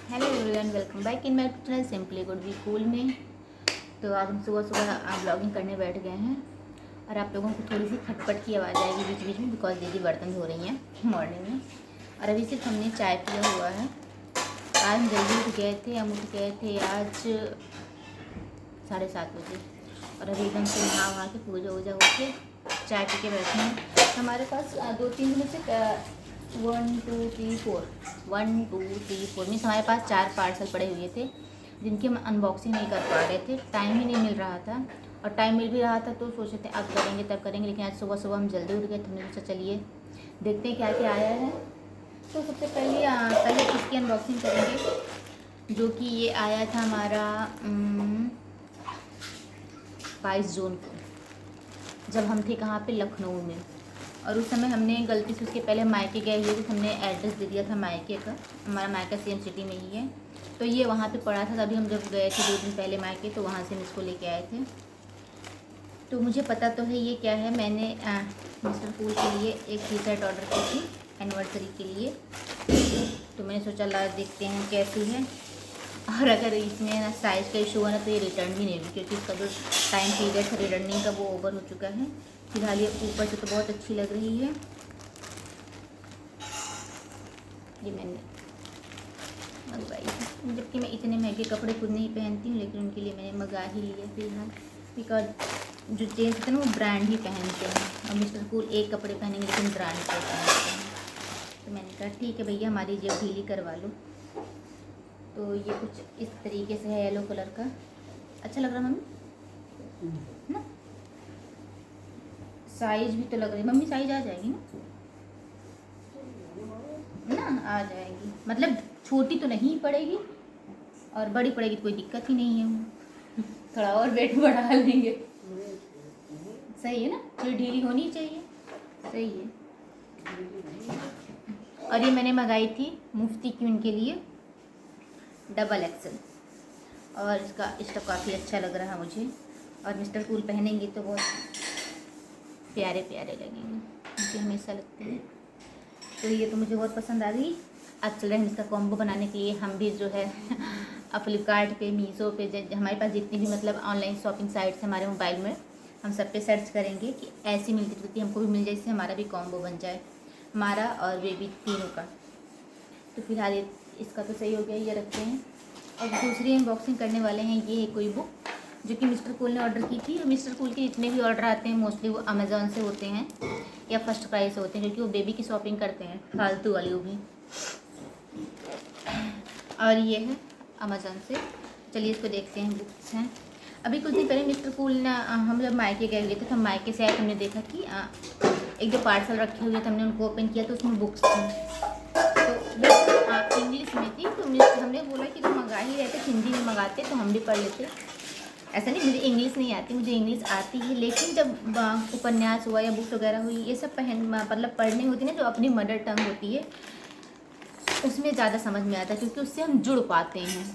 Hello everyone, welcome back in my channel simply good we cool में। तो आज हम सुबह सुबह ब्लॉगिंग करने बैठ गए हैं और आप लोगों को थोड़ी सी खटपट की आवाज़ आएगी बीच बीच में, बिकॉज दीदी बर्तन धो रही हैं मॉर्निंग में। और अभी सिर्फ हमने चाय पिया हुआ है। आज हम जल्दी उठ गए थे, हम उठ गए थे आज 7:30 बजे और अभी एकदम से नहा वहा के पूजा वूजा होके चाय पी के बैठे हैं। हमारे पास 2-3 दिनों से 1 2 3 4 मीन्स हमारे पास 4 पार्सल पड़े हुए थे जिनकी हम अनबॉक्सिंग नहीं कर पा रहे थे, टाइम ही नहीं मिल रहा था। और टाइम मिल भी रहा था तो सोचे थे अब करेंगे तब करेंगे, लेकिन आज सुबह सुबह हम जल्दी उठ गए तो हमने सोचा चलिए देखते हैं क्या क्या आया है। तो सबसे पहले इसकी अनबॉक्सिंग करेंगे, जो कि ये आया था हमारा 22 जून को, जब हम थे कहाँ पे, लखनऊ में। और उस समय हमने गलती से उसके पहले मायके गए हुए थे तो हमने एड्रेस दे दिया था मायके का। हमारा मायका सेम सिटी में ही है, तो ये वहाँ पे पड़ा था। तभी हम जब गए थे 2 दिन पहले मायके, तो वहाँ से हम इसको लेके आए थे। तो मुझे पता तो है ये क्या है। मैंने मिस्टर कूल के लिए एक टी शर्ट ऑर्डर की थी एनिवर्सरी के लिए, तो मैंने सोचा ला देखते हैं कैसी है। और अगर इसमें ना साइज़ का इशू हुआ ना तो ये रिटर्न भी नहीं हुई, क्योंकि इसका जो टाइम पीरियड था रिटर्निंग का वो ओवर हो चुका है। फिलहाल ये ऊपर से तो बहुत अच्छी लग रही है। ये मैंने मंगवाई थी, जबकि मैं इतने महंगे कपड़े खुद नहीं पहनती हूँ, लेकिन उनके लिए मैंने मंगा ही लिया फिलहाल। बिकॉज जो जेंट्स होते हैं ना वो ब्रांड ही पहनते हैं, और मिस्टर कूल एक कपड़े पहनेंगे लेकिन ब्रांड के पहनते हैं। तो मैंने कहा ठीक है भैया, हमारी जेब ढीली करवा लो। तो ये कुछ इस तरीके से है, येलो कलर का। अच्छा लग रहा मम्मी ना, साइज भी तो लग रही है मम्मी, साइज आ जाएगी ना आ जाएगी, मतलब छोटी तो नहीं पड़ेगी और बड़ी पड़ेगी तो कोई दिक्कत ही नहीं है। थोड़ा और वेट बढ़ा लेंगे, सही है ना, थोड़ी ढीली होनी चाहिए, सही है। और ये मैंने मंगाई थी मुफ्ती क्वीन के लिए डबल एक्सल, और इसका स्टफ काफ़ी अच्छा लग रहा है मुझे। और मिस्टर कूल पहनेंगे तो बहुत प्यारे प्यारे लगेंगे, मुझे हमेशा लगते हैं। तो ये तो मुझे बहुत पसंद आ गई। आज चल रहे हैं इसका कॉम्बो बनाने के लिए। हम भी जो है फ्लिपकार्ट पे, मीशो पे, हमारे पास जितनी भी मतलब ऑनलाइन शॉपिंग साइट्स हमारे मोबाइल में, हम सब पे सर्च करेंगे कि ऐसी मिलती जुलती हमको भी मिल जाए, इससे हमारा भी कॉम्बो बन जाए, हमारा और बेबी तीनों का। तो फिलहाल इसका तो सही हो गया, ये रखते हैं। और दूसरी अनबॉक्सिंग करने वाले हैं, ये है कोई बुक जो कि मिस्टर कूल ने ऑर्डर की थी। और मिस्टर कूल के जितने भी ऑर्डर आते हैं मोस्टली वो अमेज़ॉन से होते हैं या फर्स्ट क्राई से होते हैं, क्योंकि वो बेबी की शॉपिंग करते हैं फालतू वाली वो भी। और ये है अमेज़ॉन से। चलिए इसको देखते हैं, बुक्स हैं। अभी कुछ दिन पहले मिस्टर कूल ने, हम जब मायके गए हुए थे तो हम मायके से आए, हमने देखा कि 1-2 पार्सल रखे हुए थे, हमने उनको ओपन किया तो उसमें बुक्स थी। तो इंग्लिश में थी, तो हमने बोला कि जो मंगा ही रहे थे हिंदी में मंगाते तो हम भी पढ़ लेते। ऐसा नहीं मुझे इंग्लिश नहीं आती, मुझे इंग्लिश आती है, लेकिन जब उपन्यास हुआ या बुक्स वगैरह हुई, ये सब मतलब पढ़नी होती है ना, जो अपनी मदर टंग होती है उसमें ज़्यादा समझ में आता है, क्योंकि उससे हम जुड़ पाते हैं।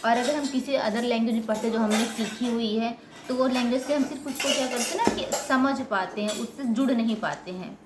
और अगर हम किसी अदर लैंग्वेज में पढ़ते जो हमने सीखी हुई है, तो वो लैंग्वेज से हम सिर्फ उसको क्या करते हैं ना कि समझ पाते हैं, उससे जुड़ नहीं पाते हैं।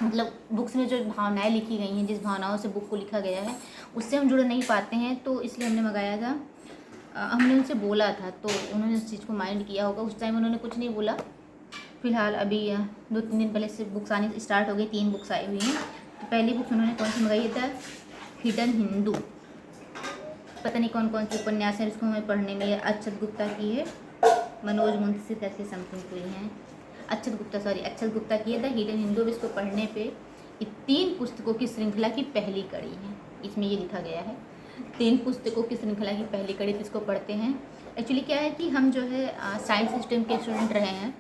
मतलब बुक्स में जो भावनाएं लिखी गई हैं, जिस भावनाओं से बुक को लिखा गया है उससे हम जुड़ नहीं पाते हैं, तो इसलिए हमने मंगाया था। हमने उनसे बोला था तो उन्होंने उस चीज़ को माइंड किया होगा, उस टाइम उन्होंने कुछ नहीं बोला। फिलहाल अभी 2-3 दिन पहले से बुक्स आनी स्टार्ट हो गई, 3 बुक्स आई हुई हैं। तो पहली बुक्स उन्होंने कौन सी मंगाई था, हिडन हिंदू। पता नहीं कौन कौन सी उपन्यास है इसको हमें पढ़ने में। अक्षत गुप्ता की है, मनोज मुंशी करके समथिंग कोई है, अक्षत गुप्ता की है द हिडन हिंदू। इसको पढ़ने पे ये 3 पुस्तकों की श्रृंखला की पहली कड़ी है, इसमें ये लिखा गया है 3 पुस्तकों की श्रृंखला की पहली कड़ी। इसको पढ़ते हैं। एक्चुअली क्या है कि हम जो है साइंस स्ट्रीम के स्टूडेंट रहे हैं,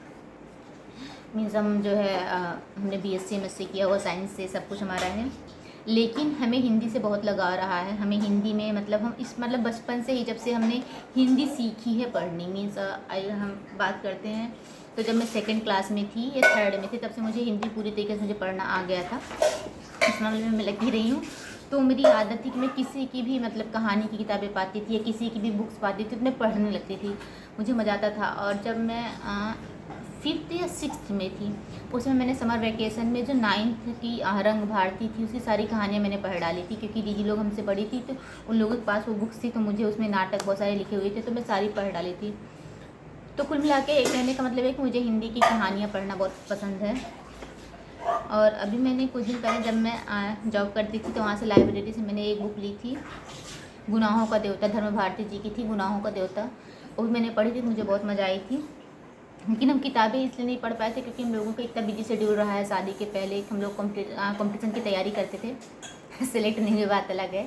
मीन्स हम जो है हमने BSc MSc किया हुआ साइंस से, सब कुछ हमारा है, लेकिन हमें हिंदी से बहुत लगाव रहा है। हमें हिंदी में मतलब हम मतलब बचपन से ही जब से हमने हिंदी सीखी है पढ़नी, मीन्स हम बात करते हैं तो जब मैं 2nd क्लास में थी या 3rd में थी तब से मुझे हिंदी पूरी तरीके से मुझे पढ़ना आ गया था। इस मामले में मैं लगी रही हूँ। तो मेरी आदत थी कि मैं किसी की भी मतलब कहानी की किताबें पाती थी या किसी की भी बुक्स पाती थी तो मैं पढ़ने लगती थी, मुझे मज़ा आता था। और जब मैं 5th या 6th में थी। उसमें मैंने समर वैकेशन में जो 9th की रंग भारती थी उसकी सारी कहानियाँ मैंने पढ़ डाली थी, क्योंकि दीदी लोग हमसे बड़ी थी तो उन लोगों के पास वो बुक्स थी, तो मुझे उसमें नाटक बहुत सारे लिखे हुए थे तो मैं सारी पढ़ डाली थी। तो कुल मिला के एक कहने का मतलब है कि मुझे हिंदी की कहानियाँ पढ़ना बहुत पसंद है। और अभी मैंने कुछ दिन पहले जब मैं जॉब करती थी तो वहाँ से लाइब्रेरी से मैंने एक बुक ली थी, गुनाहों का देवता, धर्म भारती जी की थी गुनाहों का देवता। वो मैंने पढ़ी थी, मुझे बहुत मज़ा आई थी। लेकिन हम किताबें इसलिए नहीं पढ़ पाए थे क्योंकि हम लोगों का इतना बिजी शेड्यूल रहा है। शादी के पहले हम लोग कॉम्पिटिशन की तैयारी करते थे सेलेक्ट नहीं हुई बात अलग है।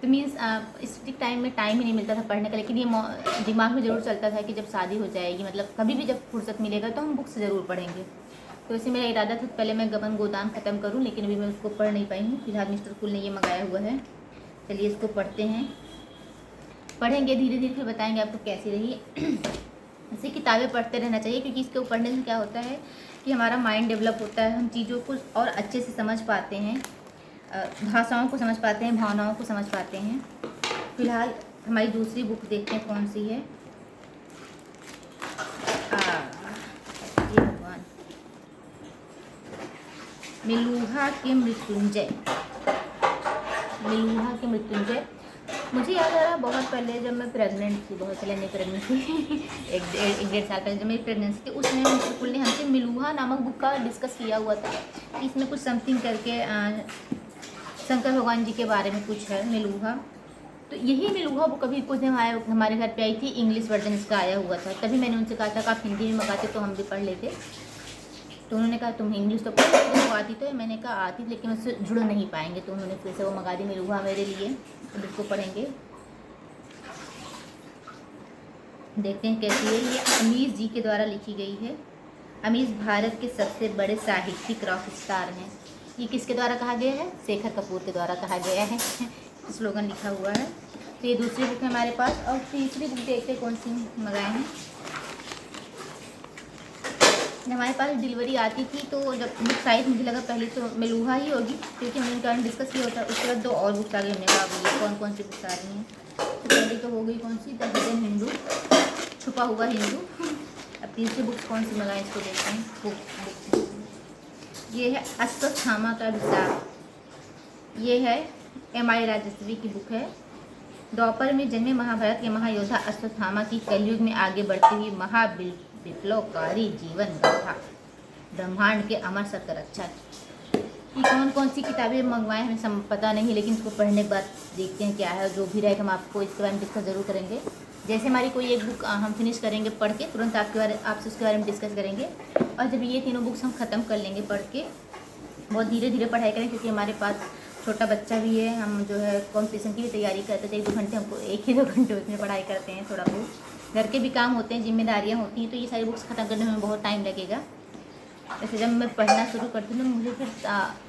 तो मीन्स स्टिक टाइम में टाइम ही नहीं मिलता था पढ़ने का। लेकिन ये दिमाग में ज़रूर चलता था कि जब शादी हो जाएगी, मतलब कभी भी जब फुर्सत मिलेगा तो हम बुक्स ज़रूर पढ़ेंगे। तो इसे मेरा इरादा था पहले मैं गबन गोदान ख़त्म करूँ, लेकिन अभी मैं उसको पढ़ नहीं पाई हूँ। फिलहाल मिस्टर कुल ने ये मंगाया हुआ है। चलिए इसको पढ़ते हैं, पढ़ेंगे धीरे धीरे, फिर बताएंगे आपको कैसी रही। ऐसे किताबें पढ़ते रहना चाहिए क्योंकि इसके पढ़ने से क्या होता है कि हमारा माइंड डेवलप होता है, हम चीज़ों को और अच्छे से समझ पाते हैं, भाषाओं को समझ पाते हैं, भावनाओं को समझ पाते हैं। फिलहाल हमारी दूसरी बुक देखते हैं कौन सी है। ये भगवान, मेलुहा के मृत्युंजय। मेलुहा के मृत्युंजय मुझे याद आ रहा बहुत पहले जब मैं प्रेग्नेंट थी, बहुत पहले नहीं प्रेग्नेंट थी एक डेढ़ साल पहले जब मेरी प्रेगनेंसी थी, उसमें स्कूल ने हमसे मेलुहा नामक बुक का डिस्कस किया हुआ था कि इसमें कुछ समथिंग करके शंकर भगवान जी के बारे में कुछ है मेलुहा। तो यही मेलुहा बुक अभी कुछ दिन हमारे घर पे आई थी, इंग्लिश वर्जन इसका आया हुआ था। तभी मैंने उनसे कहा था कि आप हिंदी में मंगाते तो हम भी पढ़ लेते। तो उन्होंने कहा तुम इंग्लिश तो पढ़ लेते हो, आती तो है। मैंने कहा आती, लेकिन उससे जुड़ नहीं पाएंगे, तो उन्होंने फिर से वो मंगा दी मेलुहा मेरे लिए। अब इसको पढ़ेंगे, देखते हैं कैसी है। ये अमीश जी के द्वारा लिखी गई है। अमीश भारत के सबसे बड़े साहित्यिक रॉक स्टार हैं। ये किसके द्वारा कहा गया है? शेखर कपूर के द्वारा कहा गया है स्लोगन लिखा हुआ है। तो ये दूसरी बुक है हमारे पास। और तीसरी बुक देखते कौन सी मंगाए हैं। हमारे पास डिलीवरी आती थी तो जब बुक साइज मुझे लगा पहले तो मेलुहा ही होगी, क्योंकि हमने उनके बारे में डिस्कस किया होता है। उसके बाद दो और बुक्स आ गई, हमने कहा कौन कौन सी बुक्स आ रही हैं। तो पहली तो हो गई कौन सी, द हिडन हिंदू, छुपा हुआ हिंदू। अब तीसरी बुक्स कौन सी मंगाएं इसको देखते हैं। बुक ये है अश्वत्थामा का विचार। ये है M.I. राजस्वी की बुक है। द्वापर में जन्मे महाभारत के महायोद्धा अश्वत्थामा की कलयुग में आगे बढ़ती हुई विप्लवकारी जीवन गाथा, ब्रह्मांड के अमर सत्य रक्षक। ये कौन कौन सी किताबें मंगवाएं हमें पता नहीं, लेकिन इसको पढ़ने के बाद देखते हैं क्या है। जो भी रहेगा हम आपको इसके बारे में डिस्कस ज़रूर करेंगे। जैसे हमारी कोई एक बुक हम फिनिश करेंगे पढ़ के, तुरंत आपसे उसके बारे में डिस्कस करेंगे। और जब ये तीनों बुक्स हम ख़त्म कर लेंगे पढ़ के, बहुत धीरे धीरे पढ़ाई करें, क्योंकि हमारे पास छोटा बच्चा भी है। हम जो है कॉम्पिटिशन की भी तैयारी करते थे, 1-2 घंटे हमको 1 ही 2 घंटे उसमें पढ़ाई करते हैं। थोड़ा बहुत घर के भी काम होते हैं, जिम्मेदारियाँ होती हैं, तो ये सारी बुक्स ख़त्म करने में बहुत टाइम लगेगा। वैसे जब मैं पढ़ना शुरू करती हूँ मुझे फिर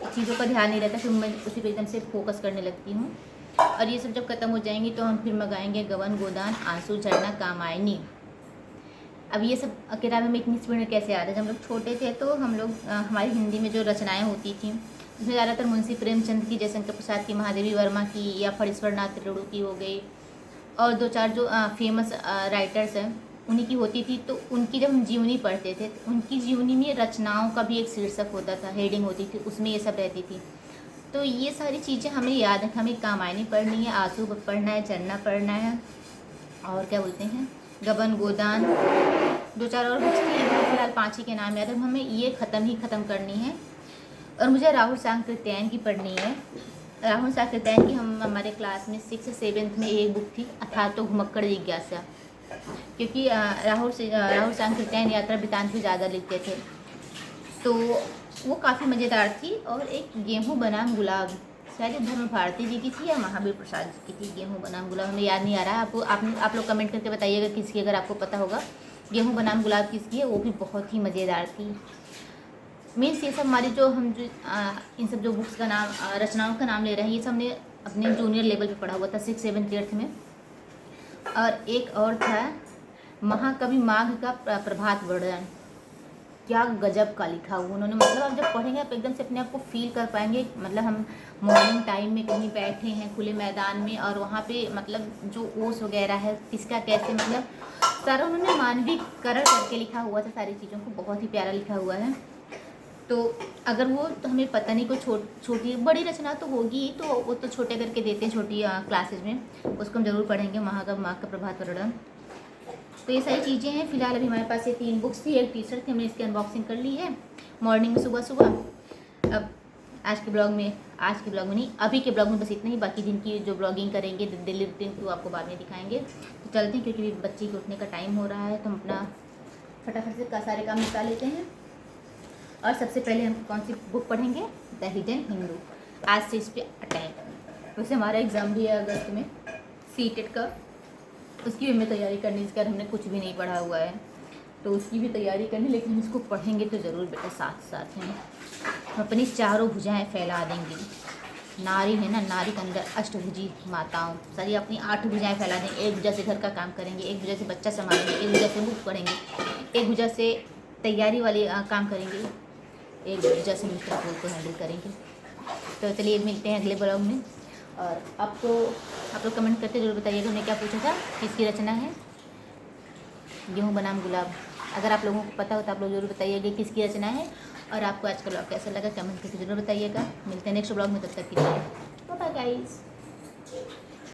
चीज़ों का ध्यान नहीं रहता, फिर मैं उसी पर एकदम से फोकस करने लगती हूँ। और ये सब जब ख़त्म हो जाएंगी तो हम फिर मंगाएंगे गबन गोदान, आंसू झरना, कामायनी। अब ये सब किताबें में इतनी स्पीड में कैसे आते हैं। जब हम लोग छोटे थे तो हम लोग हमारी हिंदी में जो रचनाएँ होती थी उसमें ज़्यादातर मुंशी प्रेमचंद की, जयशंकर प्रसाद की, महादेवी वर्मा की, या फणीश्वर नाथ त्रिड़ू की हो गई, और 2-4 जो फेमस राइटर्स हैं उन्हीं की होती थी। तो उनकी जब हम जीवनी पढ़ते थे तो उनकी जीवनी में रचनाओं का भी एक शीर्षक होता था, हेडिंग होती थी, उसमें ये सब रहती थी। तो ये सारी चीज़ें हमें याद है। हमें कामायनी पढ़नी है, आंसू पढ़ना है, झरना पढ़ना है, और क्या बोलते हैं गबन गोदान, 2-4 और बुक्स थी, फिलहाल 5 ही के नाम याद है। हमें ये ख़त्म करनी है। और मुझे राहुल सांकृत्यायन की पढ़नी है। राहुल सांकृत्यायन की हमारे क्लास में 6th-7th में एक बुक थी, अथातो घुमक्कड़ जिज्ञासा। क्योंकि राहुल सांकृत्यायन यात्रा वृत्तांत भी ज़्यादा लिखते थे, तो वो काफ़ी मज़ेदार थी। और एक गेहूँ बनाम गुलाब, शायद धर्म भारती जी की थी या महावीर प्रसाद जी की थी। गेहूँ बनाम गुलाब हमें याद नहीं आ रहा है। आप लोग कमेंट करके बताइएगा किसकी, अगर आपको पता होगा। गेहूँ बनाम गुलाब किसकी है, वो भी बहुत ही मज़ेदार थी। मीन्स ये सब हमारी जो इन सब जो बुक्स का नाम, रचनाओं का नाम ले रहे हैं, ये सब हमने अपने जूनियर लेवल पे पढ़ा हुआ था 6th, 7th, 8th में। और एक और था महाकवि माघ का प्रभात वर्णन। क्या गजब का लिखा हुआ उन्होंने, मतलब आप जब पढ़ेंगे आप एकदम से अपने आप को फील कर पाएंगे। मतलब हम मॉर्निंग टाइम में कहीं बैठे हैं खुले मैदान में, और वहाँ पे मतलब जो ओस वगैरह है किसका कैसे मतलब सारा उन्होंने मानवीकरण करके लिखा हुआ था, सारी चीज़ों को बहुत ही प्यारा लिखा हुआ है। तो अगर वो तो हमें पता नहीं, कोई छोटी बड़ी रचना तो होगी, तो वो तो छोटे करके देते हैं छोटी क्लासेज में, उसको हम ज़रूर पढ़ेंगे। माँ का प्रभात वर्णन। तो ये सारी चीज़ें हैं। फिलहाल अभी हमारे पास ये 3 बुक्स थी, एक टी शर्ट थी, हमने इसकी अनबॉक्सिंग कर ली है मॉर्निंग में, सुबह। अब आज के ब्लॉग में नहीं, अभी के ब्लॉग में बस इतना ही। बाकी दिन की जो ब्लॉगिंग करेंगे डेली रूटीन को आपको बाद में दिखाएंगे। तो चलते हैं, क्योंकि बच्चे के उठने का टाइम हो रहा है, तो हम अपना फटाफट से सारे काम निपटा लेते हैं। और सबसे पहले हम कौन सी बुक पढ़ेंगे? The hidden Hindu. आज से इस पर अटैक। वैसे हमारा एग्ज़ाम भी है अगस्त में, सीटेट का, उसकी भी हमें तैयारी करनी, इसका हमने कुछ भी नहीं पढ़ा हुआ है, तो उसकी भी तैयारी करनी। लेकिन इसको पढ़ेंगे तो ज़रूर बेटा, साथ साथ में हम अपनी चारों भुजाएं फैला देंगे। नारी है ना, नारी के अंदर अष्टभुजी माताओं सारी अपनी 8 भुजाएं फैला देंगे। एक भुजा से घर का काम करेंगे, एक भुजा से बच्चा संभालेंगे, एक भुजा से बुक पढ़ेंगे, एक भुजा से तैयारी वाले काम करेंगे, एक भुजा से मिस्टर फूल को हैंडल करेंगे। तो चलिए मिलते हैं अगले ब्लॉग में। और आप लोग कमेंट करके जरूर बताइएगा हमने क्या पूछा था, किसकी रचना है गेहूँ बनाम गुलाब। अगर आप लोगों को पता हो तो आप लोग जरूर बताइएगा किसकी रचना है। और आपको आज का ब्लॉग कैसा लगा कमेंट करके जरूर बताइएगा। मिलते हैं नेक्स्ट ब्लॉग में, तब तक के लिए बाय बाय गाइस।